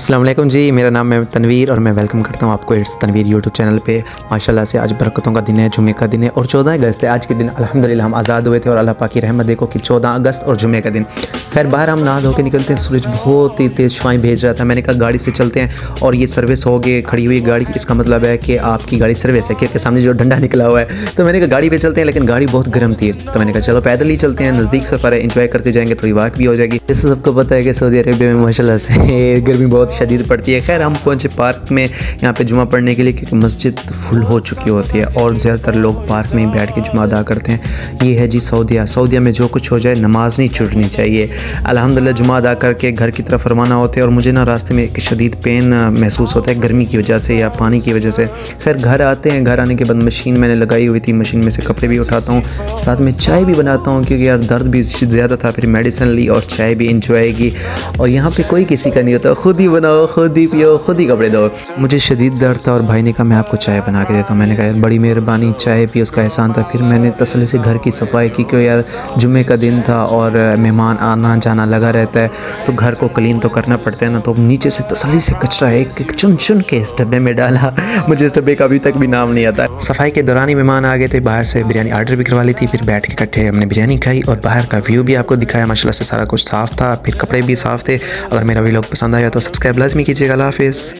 अस्सलाम वालेकुम जी, मेरा नाम है तनवीर और मैं वेलकम करता हूँ आपको इट्स तनवीर यूट्यूब चैनल पे। माशाल्लाह से आज बरकतों का दिन है, जुमे का दिन है और 14 अगस्त है। आज के दिन अल्हम्दुलिल्लाह हम आज़ाद हुए थे और अल्लाह पाक की रहमत देखो कि 14 अगस्त और जुमे का दिन। खैर बाहर हम नहा धो के निकलते हैं, सूरज बहुत ही तेज़ शुआएं भेज रहा था। मैंने कहा गाड़ी से चलते हैं और ये सर्विस हो गई खड़ी हुई गाड़ी, इसका मतलब है कि आपकी गाड़ी सर्विस है, क्योंकि सामने जो डंडा निकला हुआ है। तो मैंने कहा गाड़ी पे चलते हैं, लेकिन गाड़ी बहुत गर्म थी तो मैंने कहा चलो पैदल ही चलते हैं, नज़दीक सफ़र है, इंजॉय करते जाएंगे, थोड़ी वाक भी हो जाएगी। जैसे सबको पता है कि सऊदी अरेबिया में माशाल्लाह से गर्मी बहुत शदीद पड़ती है। खैर हम पहुँचे पार्क में यहाँ पे जुमा पढ़ने के लिए, क्योंकि मस्जिद फुल हो चुकी होती है और ज़्यादातर लोग पार्क में ही बैठ के जुमा अदा करते हैं। ये है जी सऊदीया में जो कुछ हो जाए नमाज नहीं छूटनी चाहिए। अल्हम्दुलिल्लाह जुमा अदा करके घर की तरफ रवाना होते हैं और मुझे ना रास्ते में एक शदीद पेन महसूस होता है गर्मी की वजह से या पानी की वजह से। खैर घर आते हैं, घर आने के बाद मशीन मैंने लगाई हुई थी, मशीन में से कपड़े भी उठाता हूँ, साथ में चाय भी बनाता हूँ क्योंकि यार दर्द भी ज़्यादा था। फिर मेडिसिन ली और चाय भी इंजॉय की। और यहाँ पे कोई किसी का नहीं होता, खुद ही बनाओ, खुद ही पियो, खुद ही कपड़े दो। मुझे शदीद दर्द था और भाई ने कहा मैं आपको चाय बना के देता हूँ। मैंने कहा यार बड़ी मेहरबानी, चाय पी, उसका एहसान था। फिर मैंने तसल्ली से घर की सफाई की क्योंकि यार जुम्मे का दिन था और मेहमान आना जाना लगा रहता है तो घर को क्लीन तो करना पड़ता है ना। तो नीचे से तसल्ली से कचरा एक चुन चुन के इस डब्बे में डाला। मुझे इस डब्बे का अभी तक भी नाम नहीं आता। सफाई के दौरान ही मेहमान आ गए थे, बाहर से बिरयानी आर्डर भी करवा ली थी। फिर बैठ के इकट्ठे हमने बिरयानी खाई और बाहर का व्यू भी आपको दिखाया। माशाल्लाह से सारा कुछ साफ़ था, फिर कपड़े भी साफ़ थे। अगर मेरा व्लॉग पसंद आया तो सब्सक्राइब लाजमी कीजिएगा। अल्लाह हाफिज़।